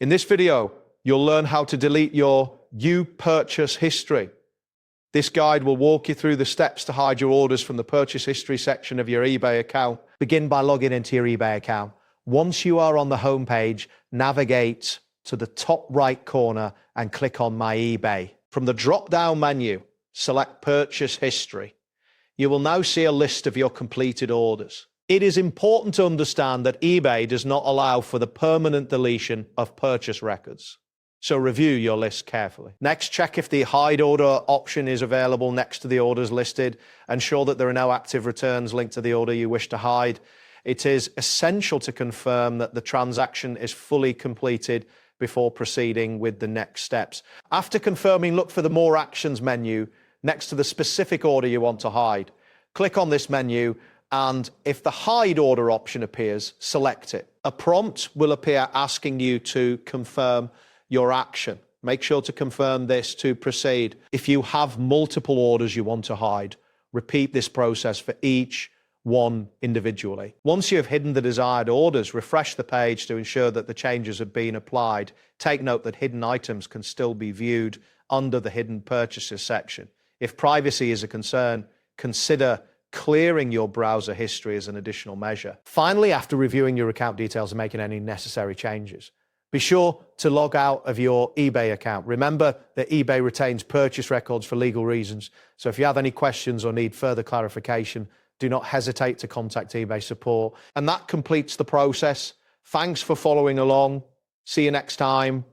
In this video, you'll learn how to delete your purchase history. This guide will walk you through the steps to hide your orders from the purchase history section of your eBay account. Begin by logging into your eBay account. Once you are on the home page, navigate to the top right corner and click on My eBay. From the drop-down menu, select Purchase History. You will now see a list of your completed orders. It is important to understand that eBay does not allow for the permanent deletion of purchase records. So review your list carefully. Next, check if the hide order option is available next to the orders listed. Ensure that there are no active returns linked to the order you wish to hide. It is essential to confirm that the transaction is fully completed before proceeding with the next steps. After confirming, look for the More Actions menu next to the specific order you want to hide. Click on this menu, and if the hide order option appears, select it. A prompt will appear asking you to confirm your action. Make sure to confirm this to proceed. If you have multiple orders you want to hide, repeat this process for each one individually. Once you have hidden the desired orders, refresh the page to ensure that the changes have been applied. Take note that hidden items can still be viewed under the Hidden Purchases section. If privacy is a concern, consider clearing your browser history as an additional measure. Finally, after reviewing your account details and making any necessary changes, be sure to log out of your eBay account. Remember that eBay retains purchase records for legal reasons, so if you have any questions or need further clarification, do not hesitate to contact eBay support. And that completes the process. Thanks for following along. See you next time.